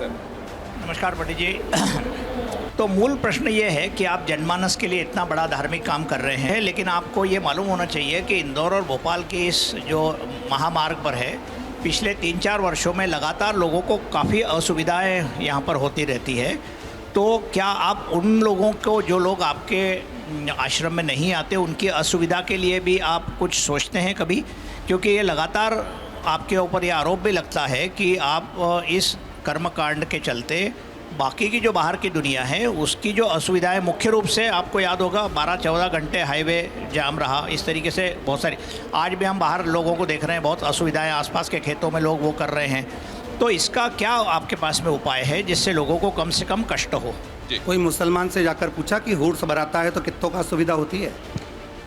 Sir. नमस्कार पंडित जी। तो मूल प्रश्न ये है कि आप जनमानस के लिए इतना बड़ा धार्मिक काम कर रहे हैं, लेकिन आपको ये मालूम होना चाहिए कि इंदौर और भोपाल के इस जो महामार्ग पर है, पिछले 3-4 वर्षों में लगातार लोगों को काफ़ी असुविधाएं यहाँ पर होती रहती है। तो क्या आप उन लोगों को, जो लोग आपके आश्रम में नहीं आते, उनकी असुविधा के लिए भी आप कुछ सोचते हैं कभी? क्योंकि ये लगातार आपके ऊपर ये आरोप भी लगता है कि आप इस कर्मकांड के चलते बाकी की जो बाहर की दुनिया है उसकी जो असुविधाएं, मुख्य रूप से आपको याद होगा 12-14 घंटे हाईवे जाम रहा, इस तरीके से बहुत सारी, आज भी हम बाहर लोगों को देख रहे हैं, बहुत असुविधाएं, आसपास के खेतों में लोग वो कर रहे हैं। तो इसका क्या आपके पास में उपाय है जिससे लोगों को कम से कम कष्ट हो? कोई मुसलमान से जाकर पूछा कि हुर्स बराता है तो कितनों का असुविधा होती है?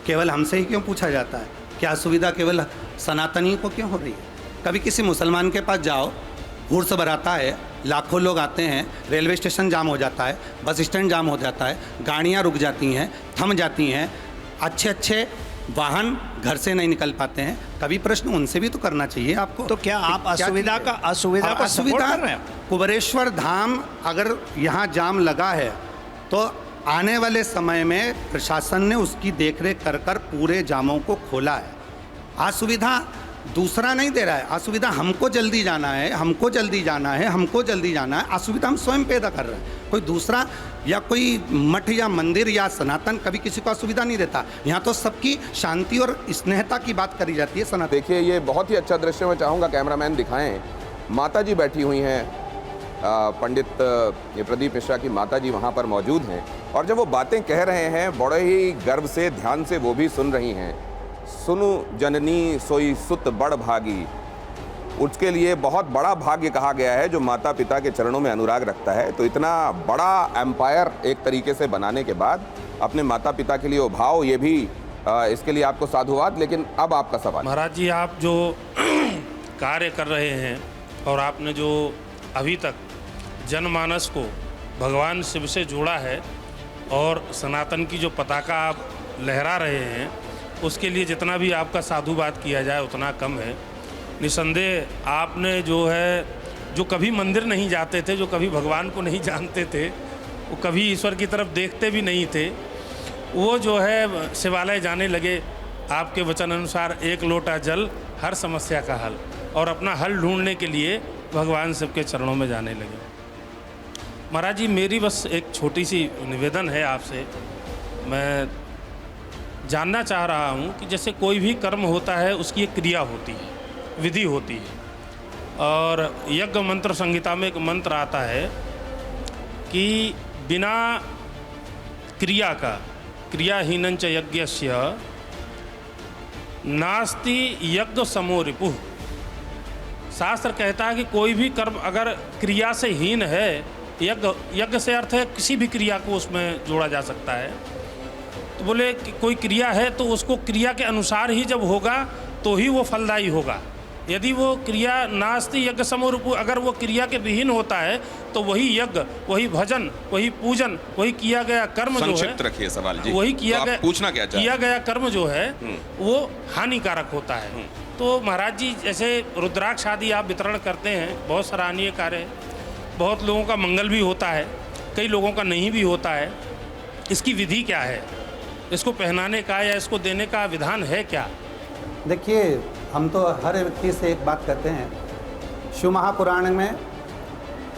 केवल हमसे ही क्यों पूछा जाता है? क्या असुविधा केवल सनातनी को क्यों हो रही है? कभी किसी मुसलमान के पास जाओ, हुर्स बराता है, लाखों लोग आते हैं, रेलवे स्टेशन जाम हो जाता है, बस स्टैंड जाम हो जाता है, गाड़ियाँ रुक जाती हैं, थम जाती हैं, अच्छे अच्छे वाहन घर से नहीं निकल पाते हैं। कभी प्रश्न उनसे भी तो करना चाहिए आपको। तो क्या आप असुविधा को सपोर्ट कर रहे हैं? कुबेरेश्वर धाम अगर यहाँ जाम लगा है तो आने वाले समय में प्रशासन ने उसकी देखरेख कर कर पूरे जामों को खोला है। असुविधा दूसरा नहीं दे रहा है, असुविधा हमको जल्दी जाना है, हमको जल्दी जाना है, हमको जल्दी जाना है। असुविधा हम स्वयं पैदा कर रहे हैं। कोई दूसरा या कोई मठ या मंदिर या सनातन कभी किसी को असुविधा नहीं देता। यहाँ तो सबकी शांति और स्नेहता की बात करी जाती है सनातन। देखिए, ये बहुत ही अच्छा दृश्य मैं चाहूँगा कैमरामैन दिखाएं। माता जी बैठी हुई हैं, पंडित ये प्रदीप मिश्रा की माता जी वहाँ पर मौजूद हैं, और जब वो बातें कह रहे हैं बड़े ही गर्व से, ध्यान से वो भी सुन रही हैं। सुनु जननी सोई सुत बड़ भागी, उसके लिए बहुत बड़ा भाग्य कहा गया है जो माता पिता के चरणों में अनुराग रखता है। तो इतना बड़ा एम्पायर एक तरीके से बनाने के बाद अपने माता पिता के लिए वो भाव, ये भी इसके लिए आपको साधुवाद। लेकिन अब आपका सवाल। महाराज जी, आप जो कार्य कर रहे हैं और आपने जो अभी तक जनमानस को भगवान शिव से जोड़ा है और सनातन की जो पताका आप लहरा रहे हैं, उसके लिए जितना भी आपका साधुवाद किया जाए उतना कम है। निसंदेह आपने जो कभी मंदिर नहीं जाते थे, जो कभी भगवान को नहीं जानते थे, वो कभी ईश्वर की तरफ देखते भी नहीं थे, वो जो है शिवालय जाने लगे। आपके वचन अनुसार एक लोटा जल हर समस्या का हल, और अपना हल ढूंढने के लिए भगवान शिव के चरणों में जाने लगे। महाराज जी, मेरी बस एक छोटी सी निवेदन है आपसे। मैं जानना चाह रहा हूँ कि जैसे कोई भी कर्म होता है उसकी एक क्रिया होती है, विधि होती है, और यज्ञ मंत्र संहिता में एक मंत्र आता है कि बिना क्रिया का क्रियाहीनंच यज्ञस्य नास्ति यज्ञ समो रिपुः। शास्त्र कहता है कि कोई भी कर्म अगर क्रिया से हीन है, यज्ञ से अर्थ है किसी भी क्रिया को उसमें जोड़ा जा सकता है। तो बोले कि कोई क्रिया है तो उसको क्रिया के अनुसार ही जब होगा तो ही वो फलदायी होगा। यदि वो क्रिया नास्ति यज्ञ समरूप, अगर वो क्रिया के विहीन होता है तो वही यज्ञ, वही भजन, वही पूजन, वही किया गया कर्म जो है, संक्षिप्त रखिए सवाल जी, वही किया गया, पूछना क्या किया गया कर्म जो है वो हानिकारक होता है। तो महाराज जी, जैसे रुद्राक्ष आदि आप वितरण करते हैं, बहुत सराहनीय कार्य है, बहुत लोगों का मंगल भी होता है, कई लोगों का नहीं भी होता है। इसकी विधि क्या है? इसको पहनाने का या इसको देने का विधान है क्या? देखिए, हम तो हर व्यक्ति से एक बात कहते हैं। शिव महापुराण में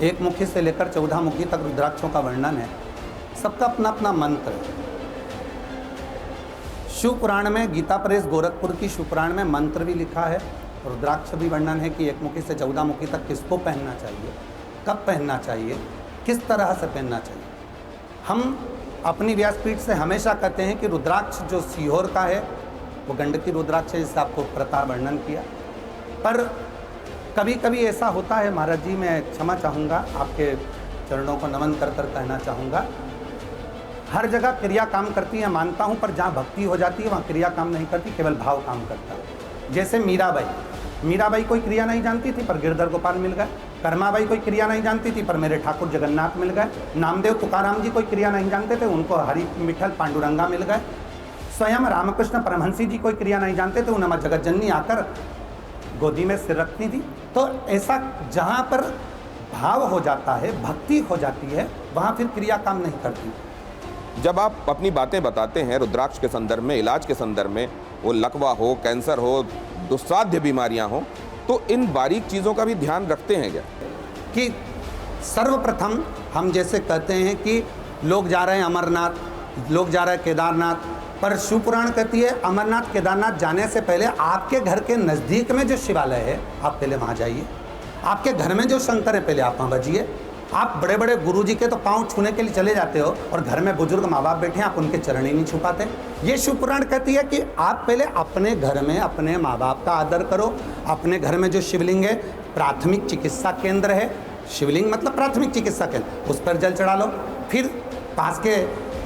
1 मुखी से लेकर 14 मुखी तक रुद्राक्षों का वर्णन है। सबका अपना अपना मंत्र है। शिव पुराण में, गीता प्रेस गोरखपुर की शिव पुराण में मंत्र भी लिखा है, रुद्राक्ष भी वर्णन है कि 1 मुखी से 14 मुखी तक किसको पहनना चाहिए, कब पहनना चाहिए, किस तरह से पहनना चाहिए। हम अपनी व्यासपीठ से हमेशा कहते हैं कि रुद्राक्ष जो सीहोर का है वो गंडकी रुद्राक्ष है, जिससे आपको प्रताप वर्णन किया। पर कभी कभी ऐसा होता है महाराज जी, मैं क्षमा चाहूँगा, आपके चरणों को नमन कर कर कहना चाहूँगा, हर जगह क्रिया काम करती है मानता हूँ, पर जहाँ भक्ति हो जाती है वहाँ क्रिया काम नहीं करती, केवल भाव काम करता है। जैसे मीराबाई कोई क्रिया नहीं जानती थी पर गिरधर गोपाल मिल गए। कर्माबाई कोई क्रिया नहीं जानती थी पर मेरे ठाकुर जगन्नाथ मिल गए। नामदेव तुकाराम जी कोई क्रिया नहीं जानते थे, उनको हरि मिठल पांडुरंगा मिल गए। स्वयं रामकृष्ण परमहंसी जी कोई क्रिया नहीं जानते थे, उन्हें जगत जननी आकर गोदी में सिर रखती थी। तो ऐसा जहाँ पर भाव हो जाता है, भक्ति हो जाती है, वहाँ फिर क्रिया काम नहीं करती। जब आप अपनी बातें बताते हैं रुद्राक्ष के संदर्भ में, इलाज के संदर्भ में, वो लकवा हो, कैंसर हो, दुस्साध्य बीमारियां हो, तो इन बारीक चीज़ों का भी ध्यान रखते हैं क्या? कि सर्वप्रथम हम जैसे कहते हैं कि लोग जा रहे हैं अमरनाथ, लोग जा रहे हैं केदारनाथ, पर शिवपुराण कहती है अमरनाथ केदारनाथ जाने से पहले आपके घर के नज़दीक में जो शिवालय है आप पहले वहाँ जाइए। आपके घर में जो शंकर है पहले आप वहाँ बजिए। आप बड़े बड़े गुरुजी के तो पाँव छूने के लिए चले जाते हो और घर में बुजुर्ग माँ बाप बैठे हैं, आप उनके चरण ही नहीं छू पाते। ये शिवपुराण कहती है कि आप पहले अपने घर में अपने माँ बाप का आदर करो। अपने घर में जो शिवलिंग है, प्राथमिक चिकित्सा केंद्र है, शिवलिंग मतलब प्राथमिक चिकित्सा केंद्र, उस पर जल चढ़ा लो। फिर पास के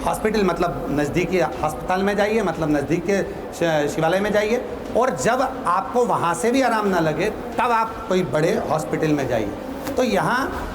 हॉस्पिटल मतलब नज़दीकी अस्पताल में जाइए, मतलब नज़दीक के शिवालय में जाइए। और जब आपको वहाँ से भी आराम ना लगे तब आप कोई बड़े हॉस्पिटल में जाइए। तो यहाँ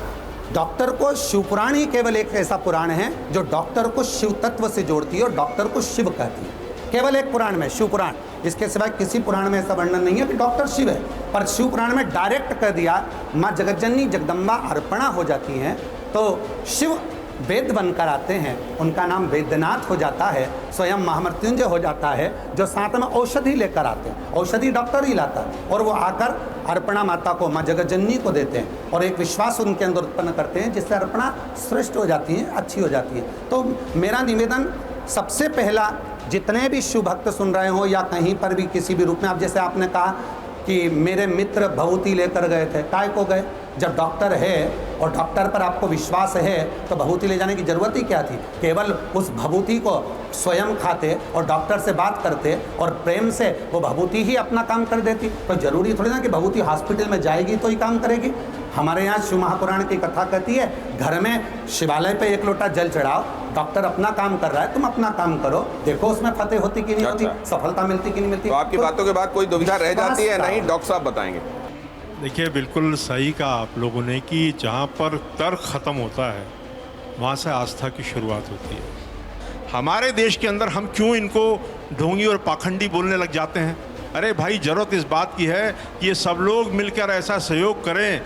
डॉक्टर को शिवपुराण ही केवल एक ऐसा पुराण है जो डॉक्टर को शिव तत्व से जोड़ती है और डॉक्टर को शिव कहती है। केवल एक पुराण में, शिवपुराण, इसके सिवाय किसी पुराण में ऐसा वर्णन नहीं है कि डॉक्टर शिव है। पर शिवपुराण में डायरेक्ट कह दिया माँ जगतजननी जगदम्बा अर्पणा हो जाती हैं तो शिव वेद बनकर आते हैं, उनका नाम वेद्यनाथ हो जाता है, स्वयं महामृत्युंजय हो जाता है, जो साथ में औषधि लेकर आते हैं। औषधि डॉक्टर ही लाता है और वो आकर अर्पणा माता को, माँ जगतजननी को देते हैं और एक विश्वास उनके अंदर उत्पन्न करते हैं जिससे अर्पणा श्रेष्ठ हो जाती है, अच्छी हो जाती है। तो मेरा निवेदन सबसे पहला, जितने भी शिव भक्त सुन रहे हो या कहीं पर भी किसी भी रूप में, आप जैसे आपने कहा कि मेरे मित्र भभूति लेकर गए थे, काय को गए? जब डॉक्टर है और डॉक्टर पर आपको विश्वास है तो भभूति ले जाने की ज़रूरत ही क्या थी? केवल उस भभूति को स्वयं खाते और डॉक्टर से बात करते और प्रेम से वो भभूति ही अपना काम कर देती। तो ज़रूरी थोड़ी ना कि भभूति हॉस्पिटल में जाएगी तो ही काम करेगी। हमारे यहाँ शिव महापुराण की कथा कहती है घर में शिवालय पे एक लोटा जल चढ़ाओ, डॉक्टर अपना काम कर रहा है, तुम अपना काम करो, देखो उसमें फतेह होती कि नहीं होती, सफलता मिलती कि नहीं मिलती। तो आपकी बातों के बाद कोई दुविधा रह जाती है नहीं? डॉक्टर साहब बताएंगे। देखिए, बिल्कुल सही कहा आप लोगों ने कि जहाँ पर तर्क ख़त्म होता है वहाँ से आस्था की शुरुआत होती है। हमारे देश के अंदर हम क्यों इनको ढोंगी और पाखंडी बोलने लग जाते हैं? अरे भाई, ज़रूरत इस बात की है कि ये सब लोग मिलकर ऐसा सहयोग करें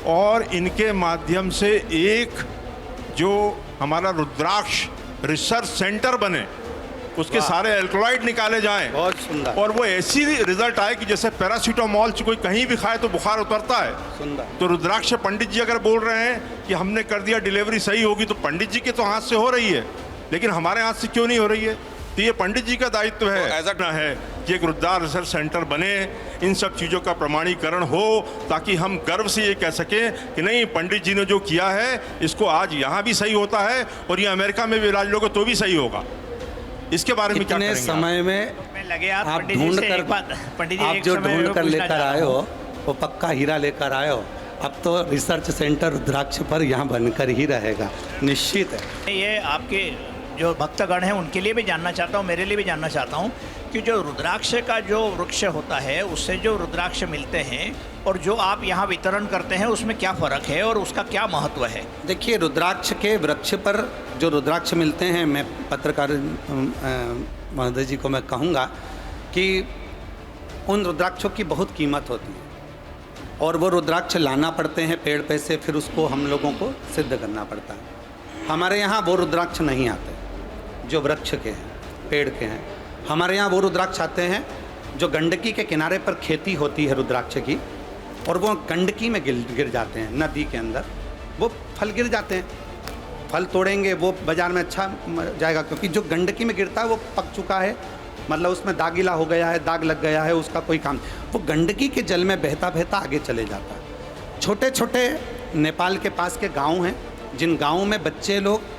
और इनके माध्यम से एक जो हमारा रुद्राक्ष रिसर्च सेंटर बने, उसके सारे एल्कलॉइड निकाले जाएं। बहुत सुंदर। और वो ऐसी रिजल्ट आए कि जैसे पैरासीटामोल कोई कहीं भी खाए तो बुखार उतरता है। सुंदर। तो रुद्राक्ष पंडित जी अगर बोल रहे हैं कि हमने कर दिया, डिलीवरी सही होगी, तो पंडित जी के तो हाथ से हो रही है, लेकिन हमारे हाथ से क्यों नहीं हो रही है? तो ये पंडित जी का दायित्व है, तो ऐसा है कि एक रुद्राक्ष रिसर्च सेंटर बने, इन सब चीज़ों का प्रमाणीकरण हो, ताकि हम गर्व से ये कह सकें कि नहीं, पंडित जी ने जो किया है इसको आज यहाँ भी सही होता है और ये अमेरिका में भी इलाज लोगे तो भी सही होगा। इसके बारे में क्या इतने करेंगे समय में लगे आप पंडित जी ढूंढ से कर, एक बात, पंडित जी आप एक जो समय ढूंढ में कर पूछना लेकर चाहता आए हो हूं। वो पक्का हीरा लेकर आए हो। अब तो रिसर्च सेंटर रुद्राक्ष पर यहाँ बनकर ही रहेगा, निश्चित है। ये आपके जो भक्तगण हैं उनके लिए भी जानना चाहता हूँ, मेरे लिए भी जानना चाहता हूँ कि जो रुद्राक्ष का जो वृक्ष होता है उससे जो रुद्राक्ष मिलते हैं और जो आप यहाँ वितरण करते हैं उसमें क्या फ़र्क है और उसका क्या महत्व है? देखिए, रुद्राक्ष के वृक्ष पर जो रुद्राक्ष मिलते हैं, मैं पत्रकार महोदय जी को मैं कहूँगा कि उन रुद्राक्षों की बहुत कीमत होती है और वो रुद्राक्ष लाना पड़ते हैं पेड़ पे से, फिर उसको हम लोगों को सिद्ध करना पड़ता है। हमारे यहाँ वो रुद्राक्ष नहीं आते जो वृक्ष के हैं, पेड़ के हैं। हमारे यहाँ वो रुद्राक्ष आते हैं जो गंडकी के किनारे पर खेती होती है रुद्राक्ष की, और वो गंडकी में गिर जाते हैं, नदी के अंदर वो फल गिर जाते हैं। फल तोड़ेंगे वो बाज़ार में अच्छा जाएगा, क्योंकि जो गंडकी में गिरता है वो पक चुका है, मतलब उसमें दागीला हो गया है, दाग लग गया है, उसका कोई काम। वो गंडकी के जल में बहता बहता आगे चले जाता है। छोटे छोटे नेपाल के पास के गाँव हैं, जिन गाँवों में बच्चे लोग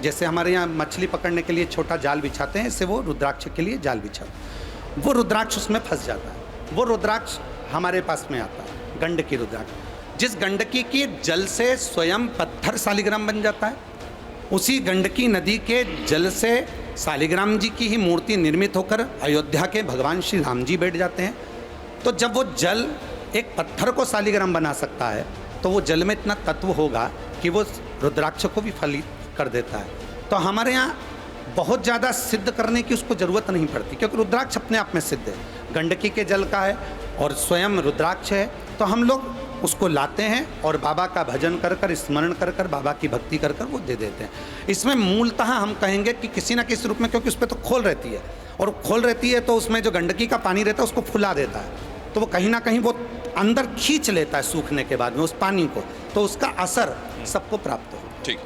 जैसे हमारे यहाँ मछली पकड़ने के लिए छोटा जाल बिछाते हैं, इससे वो रुद्राक्ष के लिए जाल बिछाते, वो रुद्राक्ष उसमें फंस जाता है। वो रुद्राक्ष हमारे पास में आता है, गंडकी रुद्राक्ष। जिस गंडकी के जल से स्वयं पत्थर शालिग्राम बन जाता है, उसी गंडकी नदी के जल से शालिग्राम जी की ही मूर्ति निर्मित होकर अयोध्या के भगवान श्री राम जी बैठ जाते हैं। तो जब वो जल एक पत्थर को शालिग्राम बना सकता है तो वो जल में इतना तत्व होगा कि वो रुद्राक्ष को भी फलित कर देता है। तो हमारे यहाँ बहुत ज़्यादा सिद्ध करने की उसको ज़रूरत नहीं पड़ती, क्योंकि रुद्राक्ष अपने आप में सिद्ध है, गंडकी के जल का है और स्वयं रुद्राक्ष है। तो हम लोग उसको लाते हैं और बाबा का भजन कर कर, स्मरण कर कर, बाबा की भक्ति कर कर वो दे देते हैं। इसमें मूलतः हम कहेंगे कि किसी ना किसी रूप में, क्योंकि उस पर तो खोल रहती है, और खोल रहती है तो उसमें जो गंदगी का पानी रहता है उसको फुला देता है, तो वो कहीं ना कहीं वो अंदर खींच लेता है सूखने के बाद में उस पानी को, तो उसका असर सबको प्राप्त हो। ठीक।